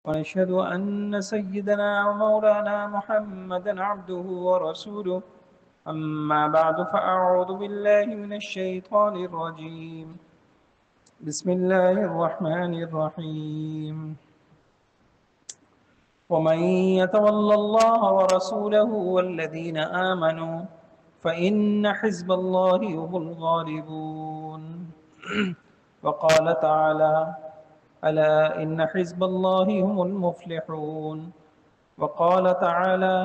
ونشهد أن سيدنا ومولانا محمدا عبده ورسوله أما بعد فأعوذ بالله من الشيطان الرجيم بسم الله الرحمن الرحيم ومن يتول الله ورسوله والذين آمنوا فإن حزب الله هم الغالبون وقال تعالى ألا إن حزب الله هم المفلحون وقال تعالى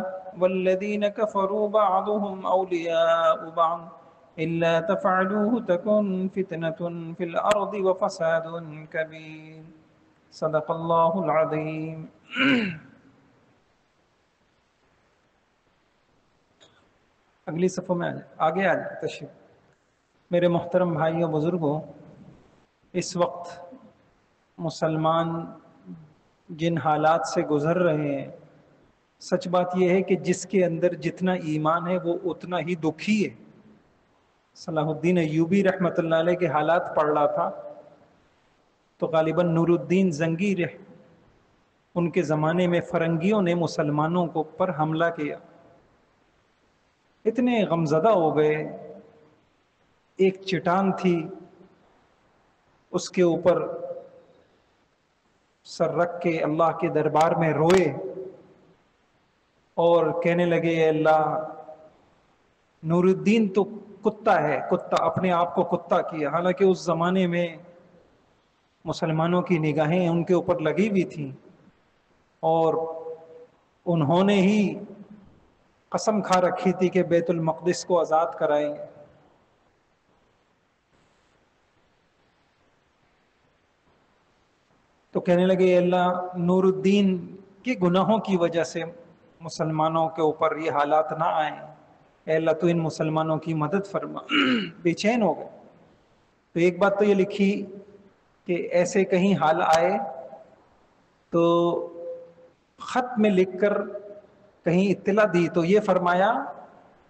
والذين كفروا بعضهم أولياء بعض إلا تفعلوه تكن فتنة في الأرض وفساد كبير صدق الله العظيم. اگلی صفوں میں آگے آ جائیں تشریف. میرے محترم بھائیوں بزرگوں، اس وقت مسلمان جن حالات سے گزر رہے ہیں، سچ بات یہ ہے کہ جس کے اندر جتنا ایمان ہے وہ اتنا ہی دکھی ہے. صلاح الدین ایوبی رحمۃ اللہ علیہ کے حالات پڑھ رہا تھا تو غالباً نور الدین زنگی ان کے زمانے میں فرنگیوں نے مسلمانوں کو پر حملہ کیا. اتنے غمزدہ ہو گئے. ایک چٹان تھی، اس کے اوپر سر رکھ کے اللہ کے دربار میں روئے اور کہنے لگے اے اللہ، نور الدین تو کتا ہے، کتا اپنے آپ کو کتا کیا. حالانکہ اس زمانے میں مسلمانوں کی نگاہیں ان کے اوپر لگی ہوئی تھیں اور انہوں نے ہی قسم کھا رکھی تھی کہ بیت المقدس کو آزاد کرائیں گے. تو کہنے لگے اے اللہ، نور الدین کے گناہوں کی وجہ سے مسلمانوں کے اوپر یہ حالات نہ آئیں، اے اللہ تو ان مسلمانوں کی مدد فرما. بے چین ہو گئے. تو ایک بات تو یہ لکھی کہ ایسے کہیں حال آئے تو خط میں لکھ کر کہیں اطلاع دی تو یہ فرمایا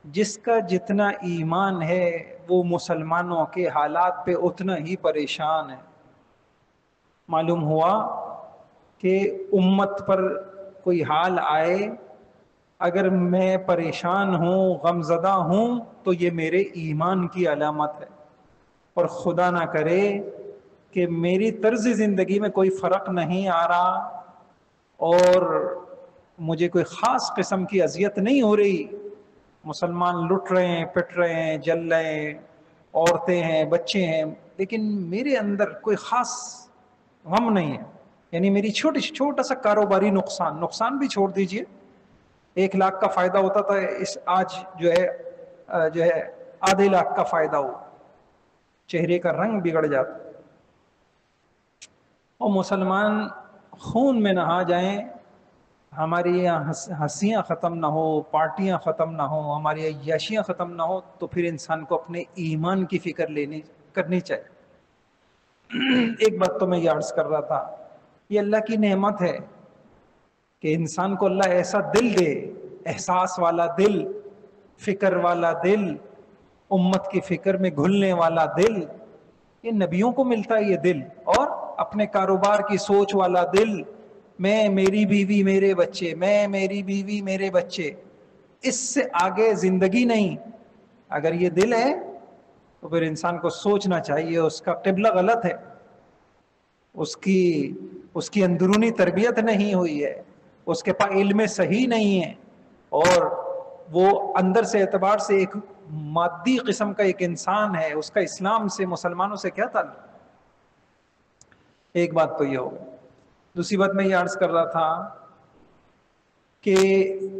جس کا جتنا ایمان ہے وہ مسلمانوں کے حالات پہ اتنا ہی پریشان ہے. معلوم ہوا کہ امت پر کوئی حال آئے، اگر میں پریشان ہوں، غمزدہ ہوں، تو یہ میرے ایمان کی علامت ہے. اور خدا نہ کرے کہ میری طرز زندگی میں کوئی فرق نہیں آ رہا اور مجھے کوئی خاص قسم کی اذیت نہیں ہو رہی، مسلمان لٹ رہے ہیں، پٹ رہے ہیں، جل رہے ہیں، عورتیں ہیں، بچے ہیں، لیکن میرے اندر کوئی خاص غم نہیں ہے. یعنی میری چھوٹا سا کاروباری نقصان بھی چھوڑ دیجئے، 1 لاکھ کا فائدہ ہوتا تھا، آج جو ہے آدھے لاکھ کا فائدہ ہو، چہرے کا رنگ بگڑ جاتا. اور مسلمان خون میں نہا جائیں، ہماری یہاں ہنسیاں ختم نہ ہو، پارٹیاں ختم نہ ہو، ہماری عیاشیاں ختم نہ ہو، تو پھر انسان کو اپنے ایمان کی فکر کرنی چاہیے. ایک بات تو میں یہ عرض کر رہا تھا، یہ اللہ کی نعمت ہے کہ انسان کو اللہ ایسا دل دے، احساس والا دل، فکر والا دل، امت کی فکر میں گھلنے والا دل. یہ نبیوں کو ملتا ہے یہ دل. اور اپنے کاروبار کی سوچ والا دل، میں، میری بیوی، میرے بچے، میں، میری بیوی، میرے بچے، اس سے آگے زندگی نہیں. اگر یہ دل ہے تو پھر انسان کو سوچنا چاہیے اس کا قبلہ غلط ہے، اس کی اندرونی تربیت نہیں ہوئی ہے، اس کے پاس علم صحیح نہیں ہے، اور وہ اندر سے اعتبار سے ایک مادی قسم کا ایک انسان ہے. اس کا اسلام سے، مسلمانوں سے کیا تعلق؟ ایک بات تو یہ ہوگی. دوسری بات میں یہ عرض کر رہا تھا کہ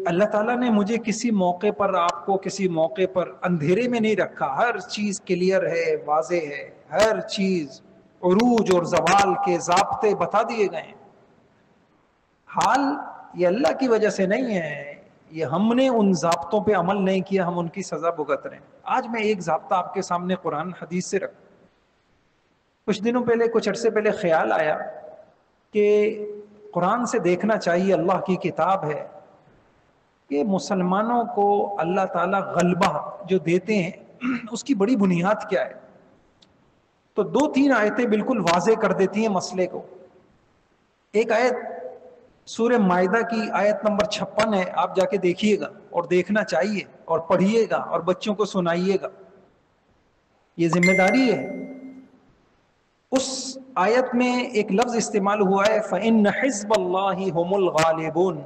اللہ تعالیٰ نے مجھے کسی موقع پر، آپ کو کسی موقع پر اندھیرے میں نہیں رکھا. ہر چیز کلیئر ہے، واضح ہے، ہر چیز عروج اور زوال کے ضابطے بتا دیے گئے ہیں. حال یہ اللہ کی وجہ سے نہیں ہے، یہ ہم نے ان ضابطوں پہ عمل نہیں کیا، ہم ان کی سزا بھگت رہے ہیں. آج میں ایک ضابطہ آپ کے سامنے قرآن حدیث سے رکھوں. کچھ دنوں پہلے، کچھ عرصے پہلے خیال آیا کہ قرآن سے دیکھنا چاہیے، اللہ کی کتاب ہے، کہ مسلمانوں کو اللہ تعالیٰ غلبہ جو دیتے ہیں اس کی بڑی بنیاد کیا ہے. تو 2-3 آیتیں بالکل واضح کر دیتی ہیں مسئلے کو. ایک آیت سورہ مائدہ کی آیت نمبر 56 ہے، آپ جا کے دیکھیے گا اور دیکھنا چاہیے اور پڑھیے گا اور بچوں کو سنائیے گا، یہ ذمہ داری ہے۔ اس آیت میں ایک لفظ استعمال ہوا ہے فَإِنَّ حِزْبَ اللَّهِ هُمُ الْغَالِبُونَ،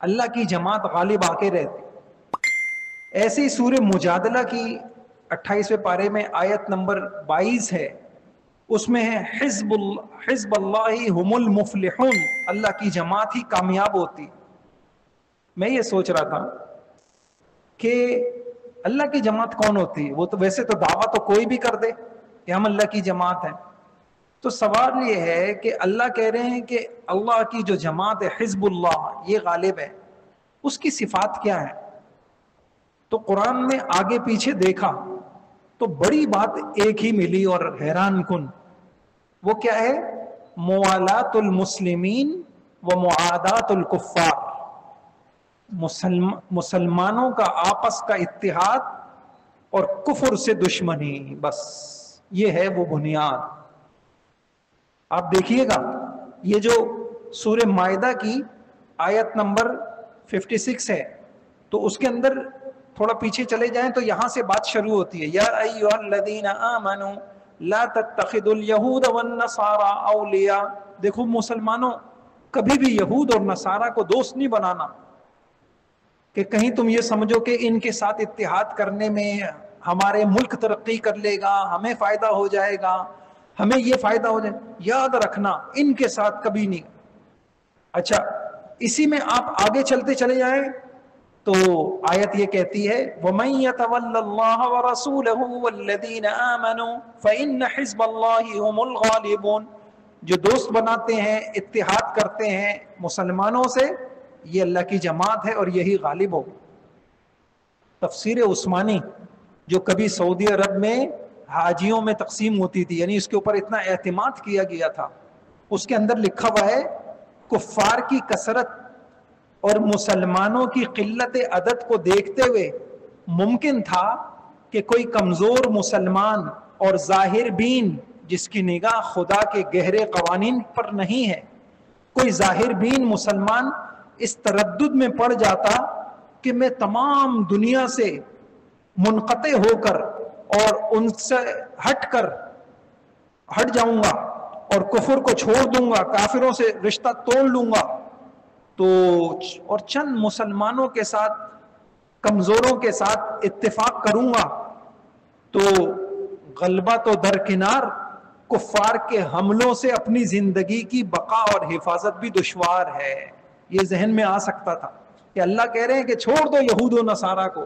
اللہ کی جماعت غالب آ کے رہتی۔ ایسے ہی سورہ مجادلہ کی 28ویں پارے میں آیت نمبر 22 ہے، اس میں ہے حزب اللہ ہم المفلحون، اللہ کی جماعت ہی کامیاب ہوتی۔ میں یہ سوچ رہا تھا کہ اللہ کی جماعت کون ہوتی ہے؟ وہ تو ویسے تو دعویٰ تو کوئی بھی کر دے کہ ہم اللہ کی جماعت ہیں، تو سوال یہ ہے کہ اللہ کہہ رہے ہیں کہ اللہ کی جو جماعت ہے حزب اللہ یہ غالب ہے، اس کی صفات کیا ہے؟ تو قرآن میں آگے پیچھے دیکھا تو بڑی بات ایک ہی ملی اور حیران کن، وہ کیا ہے؟ موالات المسلمین و معادات الکفار، مسلمانوں کا آپس کا اتحاد اور کفر سے دشمنی، بس یہ ہے وہ بنیاد۔ آپ دیکھیے گا یہ جو سورہ مائدہ کی آیت نمبر 56 ہے، تو اس کے اندر تھوڑا پیچھے چلے جائیں تو یہاں سے بات شروع ہوتی ہے، یا ایھا الذین آمنوا لا تتخذوا اليہود والنصارى اولیاء۔ دیکھو مسلمانوں، کبھی بھی یہود اور نصارہ کو دوست نہیں بنانا، کہ کہیں تم یہ سمجھو کہ ان کے ساتھ اتحاد کرنے میں ہمارے ملک ترقی کر لے گا، ہمیں فائدہ ہو جائے گا، ہمیں یہ فائدہ ہو جائے، یاد رکھنا ان کے ساتھ کبھی نہیں۔ اچھا، اسی میں آپ آگے چلتے چلے جائیں تو آیت یہ کہتی ہے وَمَن يَتَوَلَّ اللَّهَ وَرَسُولَهُ وَالَّذِينَ آمَنُوا فَإِنَّ حِزْبَ اللَّهِ هُمُ الْغَالِبُونَ، جو دوست بناتے ہیں، اتحاد کرتے ہیں مسلمانوں سے، یہ اللہ کی جماعت ہے اور یہی غالب ہو۔ تفسیر عثمانی جو کبھی سعودی عرب میں حاجیوں میں تقسیم ہوتی تھی، یعنی اس کے اوپر اتنا اعتماد کیا گیا تھا، اس کے اندر لکھا ہوا ہے کفار کی کثرت اور مسلمانوں کی قلت عدد کو دیکھتے ہوئے ممکن تھا کہ کوئی کمزور مسلمان اور ظاہر بین جس کی نگاہ خدا کے گہرے قوانین پر نہیں ہے، کوئی ظاہر بین مسلمان اس تردد میں پڑ جاتا کہ میں تمام دنیا سے منقطع ہو کر اور ان سے ہٹ جاؤں گا اور کفر کو چھوڑ دوں گا، کافروں سے رشتہ توڑ لوں گا، تو اور چند مسلمانوں کے ساتھ، کمزوروں کے ساتھ اتفاق کروں گا، تو غلبہ تو درکنار، کفار کے حملوں سے اپنی زندگی کی بقا اور حفاظت بھی دشوار ہے۔ یہ ذہن میں آ سکتا تھا کہ اللہ کہہ رہے ہیں کہ چھوڑ دو یہود و نصارہ کو،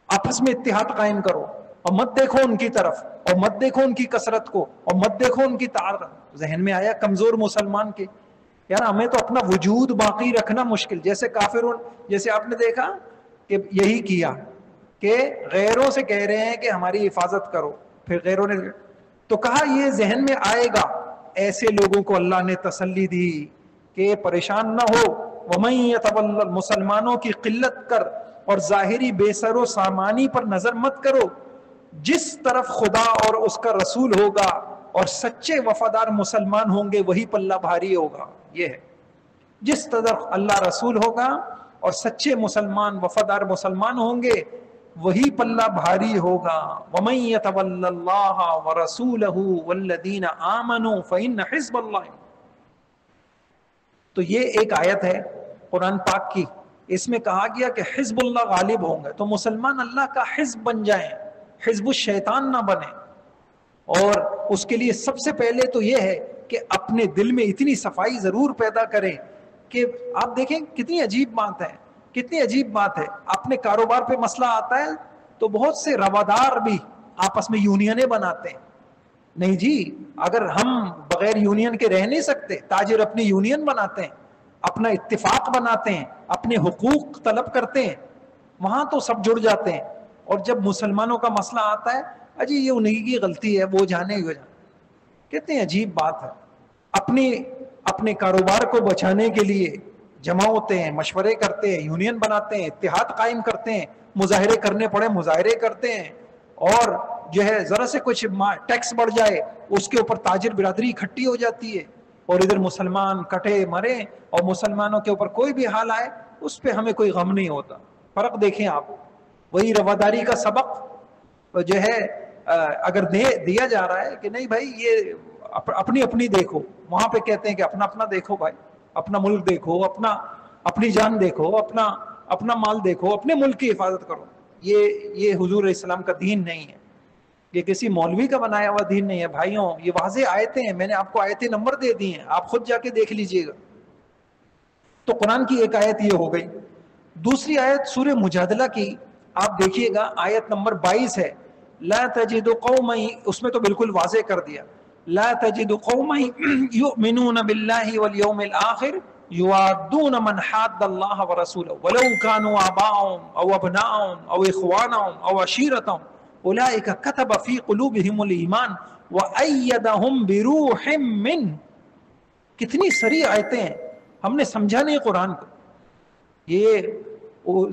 آپس میں اتحاد قائم کرو، اور مت دیکھو ان کی طرف، اور مت دیکھو ان کی کثرت کو، اور مت دیکھو ان کی تعارف۔ ذہن میں آیا کمزور مسلمان کے، یار ہمیں تو اپنا وجود باقی رکھنا مشکل، جیسے کافرون، جیسے آپ نے دیکھا کہ یہی کیا کہ غیروں سے کہہ رہے ہیں کہ ہماری حفاظت کرو، پھر غیروں نے تو کہا یہ ذہن میں آئے گا۔ ایسے لوگوں کو اللہ نے تسلی دی کہ پریشان نہ ہو، وَمَن يَتَوَلَّ، مسلمانوں کی قلت کر اور ظاہری بے سر و سامانی پر نظر مت کرو، جس طرف خدا اور اس کا رسول ہوگا اور سچے وفادار مسلمان ہوں گے وہی پلہ بھاری ہوگا۔ یہ ہے جس طرف اللہ رسول ہوگا اور سچے مسلمان وفادار مسلمان ہوں گے وہی پلہ بھاری ہوگا۔ وَمَن يَتَوَلَّ اللَّهَ وَرَسُولَهُ وَالَّذِينَ آمَنُوا فَإِنَّ حِزْبَ اللَّهِ۔ تو یہ ایک آیت ہے قرآن پاک کی، اس میں کہا گیا کہ حزب اللہ غالب ہوں گے، تو مسلمان اللہ کا حزب بن جائیں، حزب الشیطان نہ بنے۔ اور اس کے لیے سب سے پہلے تو یہ ہے کہ اپنے دل میں اتنی صفائی ضرور پیدا کریں کہ آپ دیکھیں کتنی عجیب بات ہے، کتنی عجیب بات ہے، اپنے کاروبار پہ مسئلہ آتا ہے تو بہت سے روادار بھی آپس میں یونینیں بناتے ہیں۔ نہیں جی، اگر ہم بغیر یونین کے رہ نہیں سکتے، تاجر اپنی یونین بناتے ہیں، اپنا اتفاق بناتے ہیں، اپنے حقوق طلب کرتے ہیں، وہاں تو سب جڑ جاتے ہیں۔ اور جب مسلمانوں کا مسئلہ آتا ہے، اجی یہ انہی کی غلطی ہے، وہ جانے ہو جانے۔ کتنی عجیب بات ہے، اپنے کاروبار کو بچانے کے لیے جمع ہوتے ہیں، مشورے کرتے ہیں، یونین بناتے ہیں، اتحاد قائم کرتے ہیں، مظاہرے کرنے پڑے مظاہرے کرتے ہیں، اور جو ہے ذرا سے کچھ ٹیکس بڑھ جائے اس کے اوپر تاجر برادری اکٹھی ہو جاتی ہے، اور ادھر مسلمان کٹے مرے اور مسلمانوں کے اوپر کوئی بھی حال آئے اس پہ ہمیں کوئی غم نہیں ہوتا. فرق دیکھیں آپ. وہی رواداری کا سبق جو ہے اگر دیا جا رہا ہے کہ نہیں بھائی یہ اپنی اپنی دیکھو, وہاں پہ کہتے ہیں کہ اپنا اپنا دیکھو بھائی, اپنا ملک دیکھو, اپنی جان دیکھو, اپنا مال دیکھو, اپنے ملک کی حفاظت کرو. یہ حضور اسلام کا دین نہیں ہے, یہ کسی مولوی کا بنایا ہوا دین نہیں ہے. بھائیوں یہ واضح آیتیں ہیں, میں نے آپ کو آیتیں نمبر دے دی ہیں, آپ خود جا کے دیکھ لیجئے گا. تو قرآن کی ایک آیت یہ ہو گئی. دوسری آیت سورہ مجادلہ کی آپ دیکھیے گا, آیت نمبر 22 ہے. لا تجد قوما, اس میں تو بالکل واضح کر دیا, لا تجد قوما یؤمنون باللہ والیوم الآخر یوادون من حاد اللہ ورسولہ ولو كانوا آباءهم او ابناءهم او اخوانهم او عشیرتهم اولئک کتب فی قلوبهم الایمان وایدهم بروح من. کتنی سری آیتیں ہیں, ہم نے سمجھا نہیں قرآن کو. یہ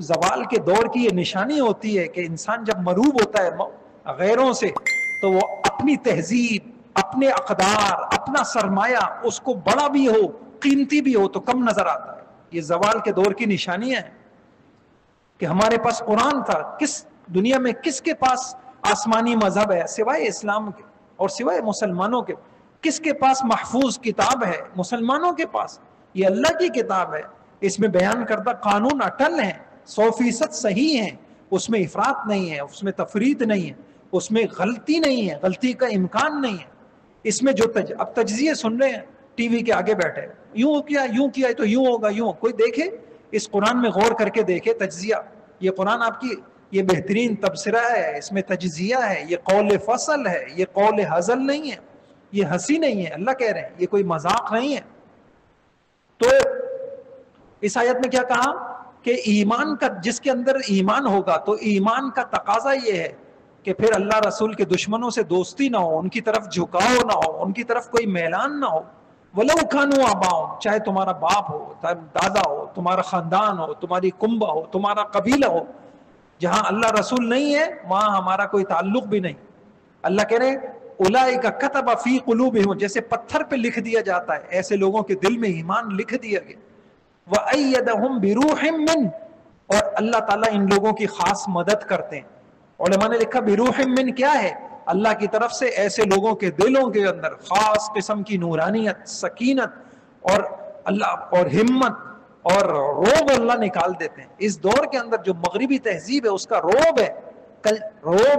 زوال کے دور کی یہ نشانی ہوتی ہے کہ انسان جب مروب ہوتا ہے غیروں سے تو وہ اپنی تہذیب, اپنے اقدار, اپنا سرمایہ اس کو بڑا بھی ہو قیمتی بھی ہو تو کم نظر آتا ہے. یہ زوال کے دور کی نشانیاں ہیں کہ ہمارے پاس قرآن تھا. کس دنیا میں کس کے پاس آسمانی مذہب ہے سوائے اسلام کے اور سوائے مسلمانوں کے؟ کس کے پاس محفوظ کتاب ہے؟ مسلمانوں کے پاس. یہ اللہ کی کتاب ہے, اس میں بیان کردہ قانون اٹل ہیں, 100% صحیح ہیں, اس میں افراط نہیں ہے, اس میں تفریط نہیں ہے, اس میں غلطی نہیں ہے, غلطی کا امکان نہیں ہے. اس میں جو اب تجزیے سن رہے ہیں ٹی وی کے آگے بیٹھے, یوں کیا ہے تو یوں ہوگا, یوں. کوئی دیکھے اس قرآن میں غور کر کے دیکھے تجزیہ. یہ قرآن آپ کی یہ بہترین تبصرہ ہے, اس میں تجزیہ ہے, یہ قول فصل ہے, یہ قول ہزل نہیں ہے, یہ ہنسی نہیں ہے. اللہ کہہ رہے ہیں یہ کوئی مذاق نہیں ہے. تو اس آیت میں کیا کہا کہ ایمان کا, جس کے اندر ایمان ہوگا تو ایمان کا تقاضا یہ ہے کہ پھر اللہ رسول کے دشمنوں سے دوستی نہ ہو, ان کی طرف جھکاؤ نہ ہو, ان کی طرف کوئی میلان نہ ہو. وَلَوْ كَانُوا آبَاءَهُمْ, چاہے تمہارا باپ ہو, دادا ہو, تمہارا خاندان ہو, تمہاری کنبہ ہو, تمہارا قبیلہ ہو. جہاں اللہ رسول نہیں ہے وہاں ہمارا کوئی تعلق بھی نہیں. اللہ کہہ رہے اولئک کتب فی قلوبہم, جیسے پتھر پہ لکھ دیا جاتا ہے ایسے لوگوں کے دل میں ایمان لکھ دیا گیا. وَأَيَّدَهُمْ بِرُوحٍ مِّنْ, اور اللہ تعالیٰ ان لوگوں کی خاص مدد کرتے ہیں. علماء نے لکھا بِرُوحٍ مِّنْ کیا ہے؟ اللہ کی طرف سے ایسے لوگوں کے دلوں کے اندر خاص قسم کی نورانیت, سکینت اور اللہ اور ہمت اور روب اللہ نکال دیتے ہیں. اس دور کے اندر جو مغربی تہذیب ہے اس کا روب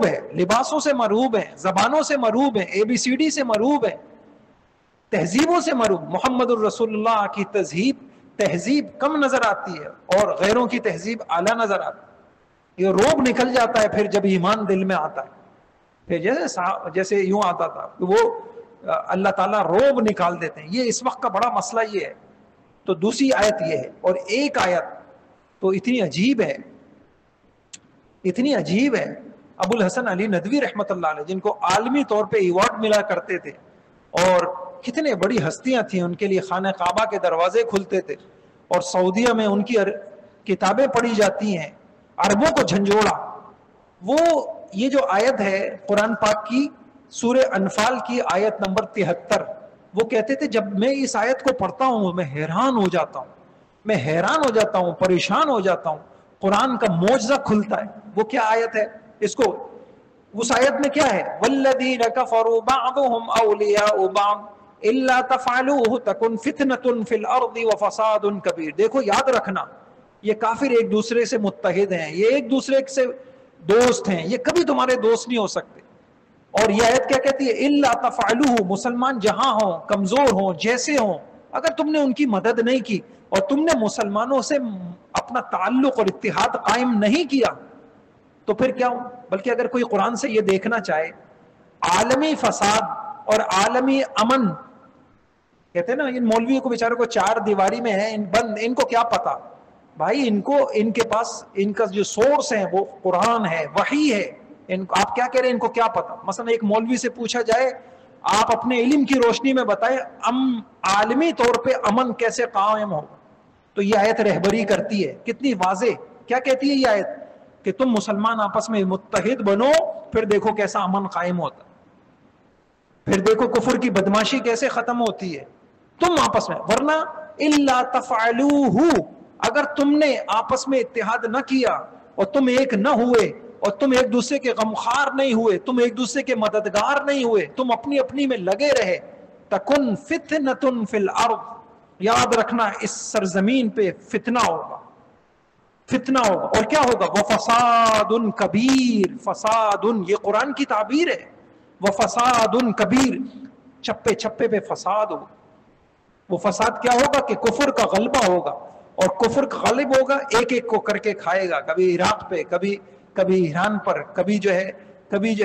ہے, لباسوں سے مروب ہے, زبانوں سے مروب ہے, ABCD سے مروب ہے, تہذیبوں سے مروب. محمد الرسول اللہ کی تہذیب کم نظر آتی ہے اور غیروں کی تہذیب اعلیٰ نظر آتی ہے. یہ روب نکل جاتا ہے پھر جب ایمان دل میں آتا ہے. پھر جیسے یوں آتا تھا وہ اللہ تعالیٰ روب نکال دیتے ہیں. یہ اس وقت کا بڑا مسئلہ یہ ہے. تو دوسری آیت یہ ہے, اور ایک آیت تو اتنی عجیب ہے, اتنی عجیب ہے. ابو الحسن علی ندوی رحمۃ اللہ علیہ, جن کو عالمی طور پہ ایوارڈ ملا کرتے تھے اور کتنے بڑی ہستیاں تھیں, ان کے لیے خانہ کعبہ کے دروازے کھلتے تھے اور سعودیہ میں ان کی کتابیں پڑھی جاتی ہیں, عربوں کو جھنجھوڑا. وہ یہ جو آیت ہے قرآن پاک کی سورہ انفال کی آیت نمبر 73, وہ کہتے تھے جب میں اس آیت کو پڑھتا ہوں میں حیران ہو جاتا ہوں, پریشان ہو جاتا ہوں. قرآن کا معجزہ کھلتا ہے. وہ کیا آیت ہے؟ اس آیت میں کیا ہے؟ وَالَّذِينَ كَفَرُوا بَعْضُهُمْ أَوْلِيَاءُ بَعْضٍ إِلَّا تَفْعَلُوهُ تَكُنْ فِتْنَةٌ فِي الْأَرْضِ وَفَسَادٌ كَبِيرٌ. دیکھو یاد رکھنا, یہ کافر ایک دوسرے سے متحد ہیں, یہ ایک دوسرے سے دوست ہیں, یہ کبھی تمہارے دوست نہیں ہو سکتے. اور یہ آیت کیا کہتی ہے؟ إِلَّا تَفْعَلُوهُ, مسلمان جہاں ہوں, کمزور ہوں, جیسے ہوں, اگر تم نے ان کی مدد نہیں کی اور تم نے مسلمانوں سے اپنا تعلق اور اتحاد قائم نہیں کیا تو پھر کیا ہوں؟ بلکہ اگر کوئی قرآن سے یہ دیکھنا چاہے عالمی فساد اور عالمی امن, کہتے ہیں نا ان مولویوں کو بیچاروں کو چار دیواری میں ہے بند, ان کو کیا پتا بھائی, ان کے پاس ان کا جو سورس ہے وہ قرآن ہے, وحی ہے. آپ کیا کہہ رہے ہیں, ان کو کیا پتا؟ مثلا ایک مولوی سے پوچھا جائے آپ اپنے علم کی روشنی میں بتائیں عالمی طور پہ امن کیسے قائم ہوگا, تو یہ آیت رہبری کرتی ہے. کتنی واضح, کیا کہتی ہے یہ آیت کہ تم مسلمان آپس میں متحد بنو, پھر دیکھو کیسا امن قائم ہوتا, پھر دیکھو کفر کی بدماشی کیسے ختم ہوتی ہے, تم آپس میں. ورنہ الا تفعلوہ، اگر تم نے آپس میں اتحاد نہ کیا اور تم ایک نہ ہوئے اور تم ایک دوسرے کے غمخوار نہیں ہوئے، تم ایک دوسرے کے مددگار نہیں ہوئے، تم اپنی اپنی میں لگے رہے، تکن فتنۃ فی الارض، یاد رکھنا اس سرزمین پہ فتنہ ہوگا، فتنہ ہوگا. اور کیا ہوگا؟ وفساد کبیر، فساد، یہ قرآن کی تعبیر ہے، وفساد کبیر، چپے چپے پہ فساد ہوگا. وہ فساد کیا ہوگا کہ کفر کا غلبہ ہوگا، اور کفر کا غالب ہوگا، ایک ایک کو کر کے کھائے گا، کبھی عراق پہ، کبھی ایران پر، کبھی جو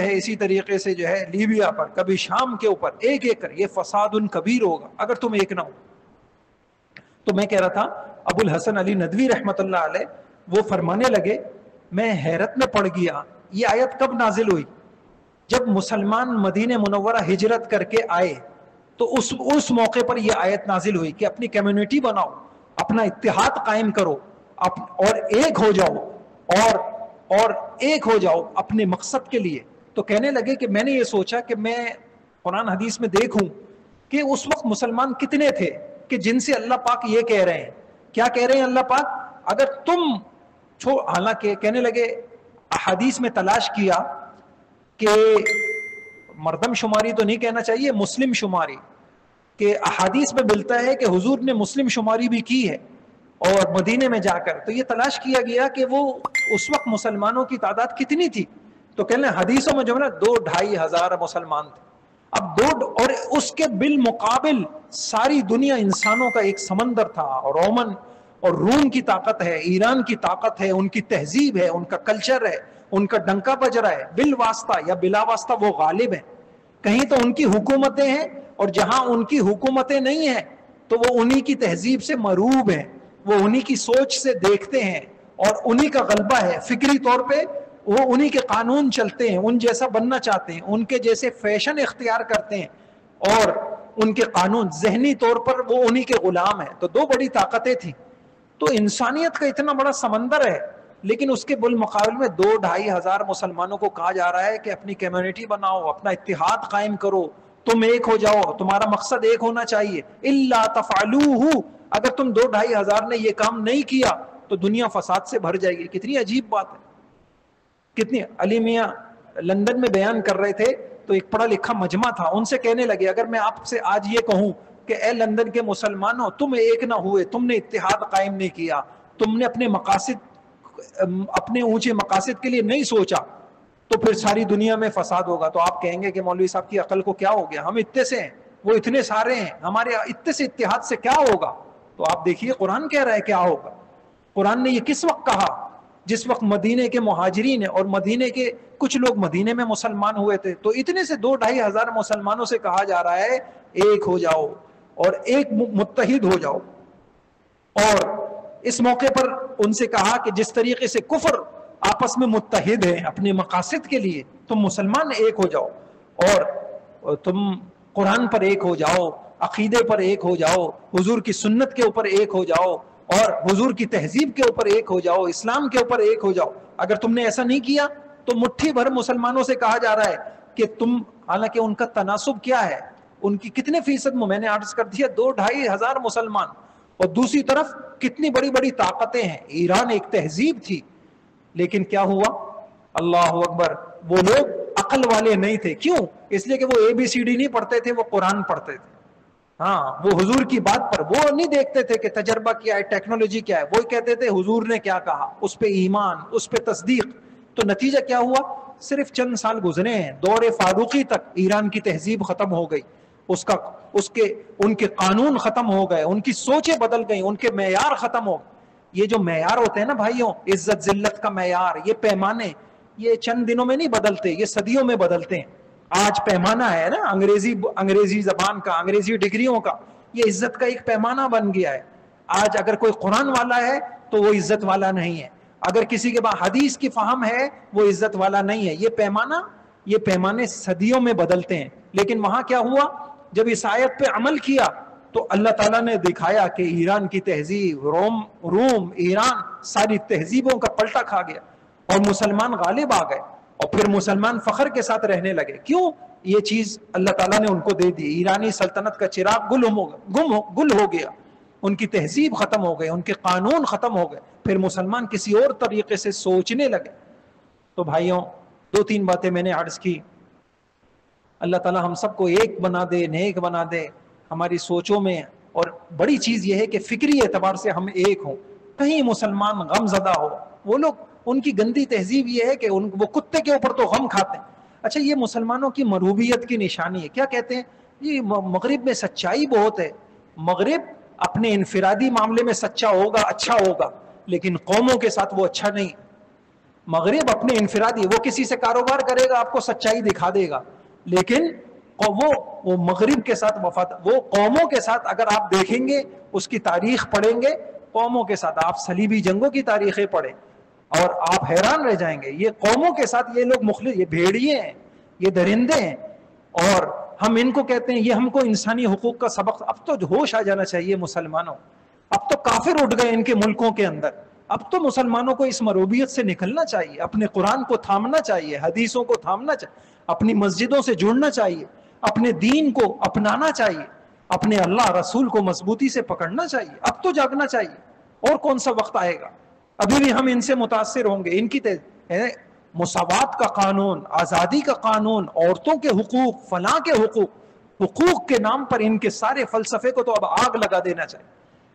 ہے اسی طریقے سے جو ہے لیبیا پر، کبھی شام کے اوپر، ایک ایک کر. یہ فساد کبیر ہوگا اگر تم ایک نہ ہو. تو میں کہہ رہا تھا ابو الحسن علی ندوی رحمت اللہ علیہ وہ فرمانے لگے، میں حیرت میں پڑ گیا، یہ آیت کب نازل ہوئی؟ جب مسلمان مدینہ منورہ ہجرت کر کے آئے تو اس موقع پر یہ آیت نازل ہوئی کہ اپنی کمیونٹی بناؤ، اپنا اتحاد قائم کرو، اور ایک ہو جاؤ، اور ایک ہو جاؤ اپنے مقصد کے لیے. تو کہنے لگے کہ میں نے یہ سوچا کہ میں قرآن حدیث میں دیکھوں کہ اس وقت مسلمان کتنے تھے کہ جن سے اللہ پاک یہ کہہ رہے ہیں. کیا کہہ رہے ہیں اللہ پاک؟ اگر تم حالانکہ کہنے لگے احادیث میں تلاش کیا کہ مردم شماری تو نہیں کہنا چاہیے، مسلم شماری، کہ احادیث میں ملتا ہے کہ حضور نے مسلم شماری بھی کی ہے اور مدینے میں جا کر. تو یہ تلاش کیا گیا کہ وہ اس وقت مسلمانوں کی تعداد کتنی تھی. تو کہنے حدیثوں میں جو ہے نا 2-2.5 ہزار مسلمان تھے. اب اور اس کے بالمقابل ساری دنیا انسانوں کا ایک سمندر تھا، اور رومن اور روم کی طاقت ہے، ایران کی طاقت ہے، ان کی تہذیب ہے، ان کا کلچر ہے، ان کا ڈنکا بج رہا ہے، بالواسطہ یا بلا واسطہ وہ غالب ہیں. کہیں تو ان کی حکومتیں ہیں، اور جہاں ان کی حکومتیں نہیں ہیں تو وہ انہی کی تہذیب سے مروب ہیں، وہ انہی کی سوچ سے دیکھتے ہیں، اور انہی کا غلبہ ہے فکری طور پہ. وہ انہی کے قانون چلتے ہیں، ان جیسا بننا چاہتے ہیں، ان کے جیسے فیشن اختیار کرتے ہیں، اور ان کے قانون ذہنی طور پر وہ انہی کے غلام ہیں. تو 2 بڑی طاقتیں تھیں. تو انسانیت کا اتنا بڑا سمندر ہے، لیکن اس کے بالمقابل میں 2-2.5 ہزار مسلمانوں کو کہا جا رہا ہے کہ اپنی کمیونٹی بناؤ، اپنا اتحاد قائم کرو، تم ایک ہو جاؤ، تمہارا مقصد ایک ہونا چاہیے. الا تفعلوہ، اگر تم 2-2.5 ہزار نے یہ کام نہیں کیا تو دنیا فساد سے بھر جائے گی. کتنی عجیب بات ہے. کتنی. علی میاں لندن میں بیان کر رہے تھے تو ایک پڑھا لکھا مجمع تھا، ان سے کہنے لگے اگر میں آپ سے آج یہ کہوں کہ اے لندن کے مسلمانوں تم ایک نہ ہوئے، تم نے اتحاد قائم نہیں کیا، تم نے اپنے اونچے مقاصد کے لیے نہیں سوچا، تو پھر ساری دنیا میں فساد ہوگا. تو آپ کہیں گے کہ مولوی صاحب کی عقل کو کیا ہو گیا، ہم اتنے سے ہیں، وہ اتنے سارے ہیں، ہمارے اتنے سے اتحاد سے کیا ہوگا. تو آپ دیکھیے قرآن کہہ رہا ہے کیا ہوگا. قرآن نے یہ کس وقت کہا؟ جس وقت مدینے کے مہاجرین اور مدینے کے کچھ لوگ مدینے میں مسلمان ہوئے تھے. تو اتنے سے 2-2.5 ہزار مسلمانوں سے کہا جا رہا ہے ایک ہو جاؤ اور ایک متحد ہو جاؤ. اور اس موقع پر ان سے کہا کہ جس طریقے سے کفر آپس میں متحد ہیں اپنے مقاصد کے لیے، تم مسلمان ایک ہو جاؤ، اور تم قرآن پر ایک ہو جاؤ، عقیدے پر ایک ہو جاؤ، حضور کی سنت کے اوپر ایک ہو جاؤ، اور حضور کی تہذیب کے اوپر ایک ہو جاؤ، اسلام کے اوپر ایک ہو جاؤ. اگر تم نے ایسا نہیں کیا تو مٹھی بھر مسلمانوں سے کہا جا رہا ہے کہ تم، حالانکہ ان کا تناسب کیا ہے، ان کی کتنے فیصد میں نے عرض کر دیا 2-2.5 ہزار مسلمان، اور دوسری طرف کتنی بڑی بڑی طاقتیں ہیں. ایران ایک تہذیب تھی، لیکن کیا ہوا؟ اللہ اکبر، وہ لوگ عقل والے نہیں تھے. کیوں؟ اس لیے کہ وہ ABCD نہیں پڑھتے تھے، وہ قرآن پڑھتے تھے. ہاں، وہ حضور کی بات پر وہ نہیں دیکھتے تھے کہ تجربہ کیا ہے، ٹیکنالوجی کیا ہے، وہ کہتے تھے حضور نے کیا کہا، اس پہ ایمان، اس پہ تصدیق. تو نتیجہ کیا ہوا؟ صرف چند سال گزرے ہیں، دور فاروقی تک ایران کی تہذیب ختم ہو گئی، ان کے قانون ختم ہو گئے، ان کی سوچیں بدل گئیں، ان کے معیار ختم ہو گئے. یہ جو معیار ہوتے ہیں نا بھائیوں، عزت ذلت کا معیار، یہ پیمانے، یہ چند دنوں میں نہیں بدلتے، یہ صدیوں میں بدلتے ہیں. آج پیمانہ ہے نا انگریزی زبان کا، انگریزی ڈگریوں کا، یہ عزت کا ایک پیمانہ بن گیا ہے. آج اگر کوئی قرآن والا ہے تو وہ عزت والا نہیں ہے، اگر کسی کے پاس حدیث کی فہم ہے وہ عزت والا نہیں ہے. یہ پیمانے صدیوں میں بدلتے ہیں. لیکن وہاں کیا ہوا؟ جب اس آیت پہ عمل کیا تو اللہ تعالیٰ نے دکھایا کہ ایران کی تہذیب، روم، ایران، ساری تہذیبوں کا پلٹا کھا گیا، اور مسلمان غالب آ گئے، اور پھر مسلمان فخر کے ساتھ رہنے لگے. کیوں؟ یہ چیز اللہ تعالیٰ نے ان کو دے دی. ایرانی سلطنت کا چراغ گل ہو گیا, ان کی تہذیب ختم ہو گئی, ان کے قانون ختم ہو گئے, پھر مسلمان کسی اور طریقے سے سوچنے لگے. تو بھائیوں 2-3 باتیں میں نے عرض کی. اللہ تعالیٰ ہم سب کو ایک بنا دے, نیک بنا دے ہماری سوچوں میں. اور بڑی چیز یہ ہے کہ فکری اعتبار سے ہم ایک ہوں, کہیں مسلمان غم زدہ ہو. وہ لوگ, ان کی گندی تہذیب یہ ہے کہ وہ کتے کے اوپر تو غم کھاتے ہیں. اچھا, یہ مسلمانوں کی مروبیت کی نشانی ہے. کیا کہتے ہیں یہ مغرب میں سچائی بہت ہے. مغرب اپنے انفرادی معاملے میں سچا ہوگا, اچھا ہوگا, لیکن قوموں کے ساتھ وہ اچھا نہیں. مغرب اپنے انفرادی, وہ کسی سے کاروبار کرے گا آپ کو سچائی دکھا دے گا, لیکن وہ مغرب کے ساتھ وہ قوموں کے ساتھ اگر آپ دیکھیں گے, اس کی تاریخ پڑھیں گے, قوموں کے ساتھ آپ صلیبی جنگوں کی تاریخیں پڑھیں اور آپ حیران رہ جائیں گے. یہ قوموں کے ساتھ یہ لوگ مخلص, یہ بھیڑیے ہیں, یہ درندے ہیں, اور ہم ان کو کہتے ہیں. یہ ہم کو انسانی حقوق کا سبق اب تو ہوش آ جانا چاہیے مسلمانوں. اب تو کافر اٹھ گئے ان کے ملکوں کے اندر. اب تو مسلمانوں کو اس مروبیت سے نکلنا چاہیے, اپنے قرآن کو تھامنا چاہیے, حدیثوں کو تھامنا چاہیے, اپنی مسجدوں سے جڑنا چاہیے, اپنے دین کو اپنانا چاہیے, اپنے اللہ رسول کو مضبوطی سے پکڑنا چاہیے. اب تو جاگنا چاہیے. اور کون سا وقت آئے گا؟ ابھی بھی ہم ان سے متاثر ہوں گے. ان کی مساوات کا قانون, آزادی کا قانون, عورتوں کے حقوق, فلاں کے حقوق کے نام پر ان کے سارے فلسفے کو تو اب آگ لگا دینا چاہیے.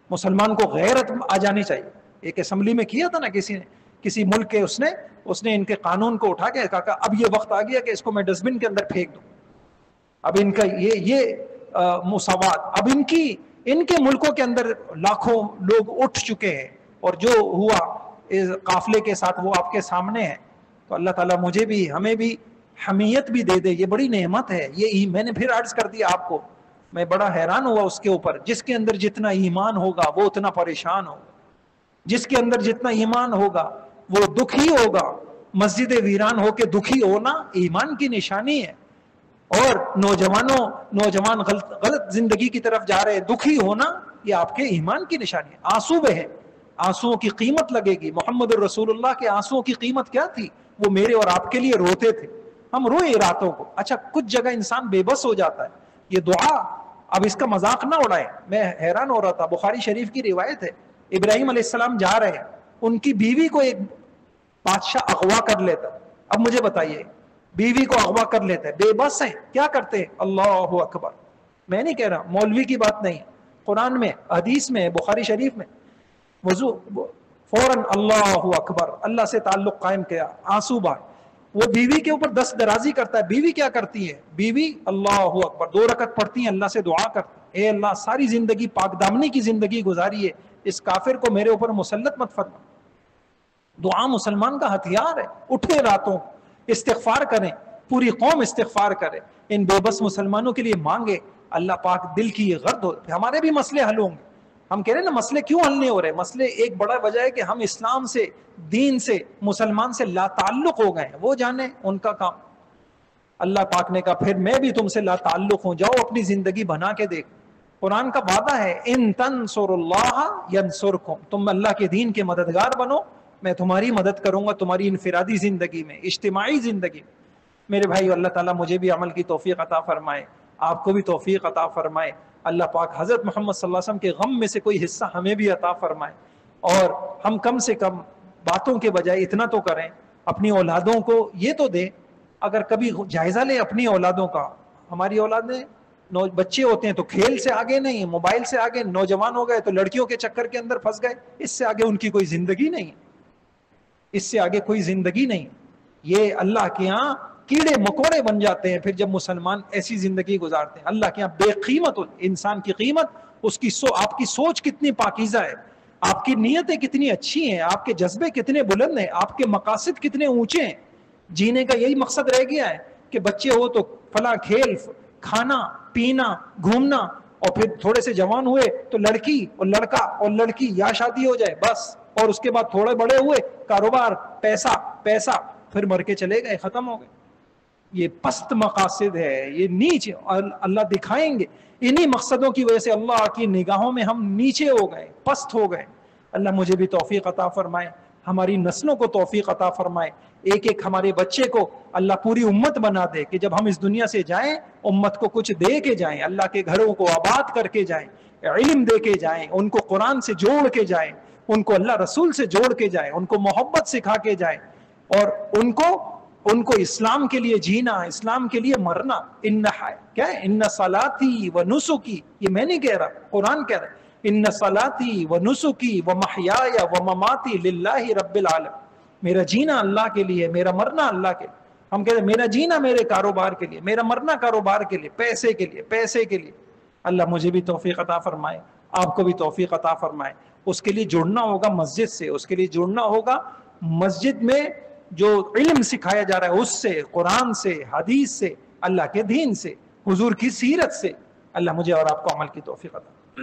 مسلمان کو غیرت آ جانی چاہیے. ایک اسمبلی میں کیا تھا نا کسی نے, کسی ملک کے, اس نے ان کے قانون کو اٹھا کے کہا اب یہ وقت آ گیا کہ اس کو میں ڈسٹ بن کے اندر پھینک دوں. اب ان کا یہ مساوات, اب ان کے ملکوں کے اندر لاکھوں لوگ اٹھ چکے ہیں, اور جو ہوا قافلے کے ساتھ وہ آپ کے سامنے ہے. تو اللہ تعالیٰ مجھے بھی, ہمیں بھی حمیت بھی دے دے. یہ بڑی نعمت ہے. یہ میں نے پھر عرض کر دیا آپ کو, میں بڑا حیران ہوا اس کے اوپر. جس کے اندر جتنا ایمان ہوگا وہ اتنا پریشان ہوگا, جس کے اندر جتنا ایمان ہوگا وہ دکھی ہوگا. مسجد ویران ہو کے دکھی ہونا ایمان کی نشانی ہے. اور نوجوان غلط زندگی کی طرف جا رہے, دکھی ہونا یہ آپ کے ایمان کی نشانی ہے. آنسو بہے, آنسوؤں کی قیمت لگے گی. محمد الرسول اللہ کے آنسوؤں کی قیمت کیا تھی؟ وہ میرے اور آپ کے لیے روتے تھے. ہم روئے راتوں کو. اچھا, کچھ جگہ انسان بے بس ہو جاتا ہے. یہ دعا, اب اس کا مذاق نہ اڑائیں. میں حیران ہو رہا تھا, بخاری شریف کی روایت ہے, ابراہیم علیہ السلام جا رہے ہیں, ان کی بیوی کو ایک بادشاہ اغوا کر لیتا. اب مجھے بتائیے, بیوی کو اغوا کر لیتا ہے, بے بس ہیں, کیا کرتے ہیں؟ اللہ اکبر. میں نہیں کہہ رہا, مولوی کی بات نہیں, قرآن میں, حدیث میں, بخاری شریف میں, وضو فوراً اللہ اکبر, اللہ سے تعلق قائم کیا, آنسو بہائے. وہ بیوی کے اوپر دست درازی کرتا ہے. بیوی کیا کرتی ہے؟ بیوی اللہ اکبر 2 رکعت پڑھتی ہیں, اللہ سے دعا کرتی, اے اللہ ساری زندگی پاک دامنی کی زندگی گزاری ہے, اس کافر کو میرے اوپر مسلط مت فرما. دعا مسلمان کا ہتھیار ہے. اٹھے راتوں, استغفار کریں, پوری قوم استغفار کرے, ان بے بس مسلمانوں کے لیے مانگے. اللہ پاک دل کی یہ غرض ہو, ہمارے بھی مسئلے حل ہوں گے. ہم کہہ رہے ہیں نا مسئلے کیوں حل نہیں ہو رہے؟ مسئلے ایک بڑا وجہ ہے کہ ہم اسلام سے, دین سے, مسلمان سے لا تعلق ہو گئے ہیں. وہ جانے ان کا کام. اللہ پاک نے کہا پھر میں بھی تم سے لا تعلق ہوں, جاؤ اپنی زندگی بنا کے دیکھ. قرآن کا وعدہ ہے, ان تنصروا اللہ ینصرکم, تم اللہ کے دین کے مددگار بنو, میں تمہاری مدد کروں گا تمہاری انفرادی زندگی میں, اجتماعی زندگی میں. میرے بھائی, اللہ تعالیٰ مجھے بھی عمل کی توفیق عطا فرمائے, آپ کو بھی توفیق عطا فرمائے. اللہ پاک حضرت محمد صلی اللہ علیہ وسلم کے غم میں سے کوئی حصہ ہمیں بھی عطا فرمائے, اور ہم کم سے کم باتوں کے بجائے اتنا تو کریں, اپنی اولادوں کو یہ تو دیں. اگر کبھی جائزہ لیں اپنی اولادوں کا, ہماری اولادیں, بچے ہوتے ہیں تو کھیل سے آگے نہیں, موبائل سے آگے, نوجوان ہو گئے تو لڑکیوں کے چکر کے اندر پھنس گئے, اس سے آگے ان کی کوئی زندگی نہیں, اس سے آگے کوئی زندگی نہیں. یہ اللہ کے ہاں کیڑے مکوڑے بن جاتے ہیں پھر جب مسلمان ایسی زندگی گزارتے ہیں. اللہ کے ہاں بے قیمت انسان کی قیمت اس کی آپ کی سوچ کتنی پاکیزہ ہے, آپ کی نیتیں کتنی اچھی ہیں, آپ کے جذبے کتنے بلند ہیں, آپ کے مقاصد کتنے اونچے ہیں. جینے کا یہی مقصد رہ گیا ہے کہ بچے ہو تو فلاں کھیل, کھانا پینا, گھومنا, اور پھر تھوڑے سے جوان ہوئے تو لڑکی اور لڑکا اور لڑکی یا شادی ہو جائے بس, اور اس کے بعد تھوڑے بڑے ہوئے کاروبار, پیسہ پیسہ, پھر مر کے چلے گئے, ختم ہو گئے. یہ پست مقاصد ہے, یہ نیچ اللہ دکھائیں گے. انہی مقصدوں کی وجہ سے اللہ کی نگاہوں میں ہم نیچے ہو گئے, پست ہو گئے. اللہ مجھے بھی توفیق عطا فرمائے, ہماری نسلوں کو توفیق عطا فرمائے، ایک ایک ہمارے بچے کو اللہ پوری امت بنا دے کہ جب ہم اس دنیا سے جائیں امت کو کچھ دے کے جائیں، اللہ کے گھروں کو آباد کر کے جائیں، علم دے کے جائیں، ان کو قرآن سے جوڑ کے جائیں، ان کو اللہ رسول سے جوڑ کے جائیں، ان کو محبت سکھا کے جائیں، اور ان کو اسلام کے لیے جینا، اسلام کے لیے مرنا۔ کیا ہے؟ ان صلاتی و نسکی، یہ میں نہیں کہہ رہا، قرآن کہہ رہا ہے، ان صلاتی و نسکی و محیای و مماتی للہ رب العالمین، میرا جینا اللہ کے لیے، میرا مرنا اللہ کے لیے۔ ہم کہتے ہیں میرا جینا میرے کاروبار کے لیے، میرا مرنا کاروبار کے لیے، پیسے کے لیے، پیسے کے لیے۔ اللہ مجھے بھی توفیق عطا فرمائے، آپ کو بھی توفیق عطا فرمائے۔ اس کے لیے جڑنا ہوگا مسجد سے، اس کے لیے جڑنا ہوگا مسجد میں جو علم سکھایا جا رہا ہے اس سے، قرآن سے، حدیث سے، اللہ کے دین سے، حضور کی سیرت سے۔ اللہ مجھے اور آپ کو عمل کی توفیق عطا۔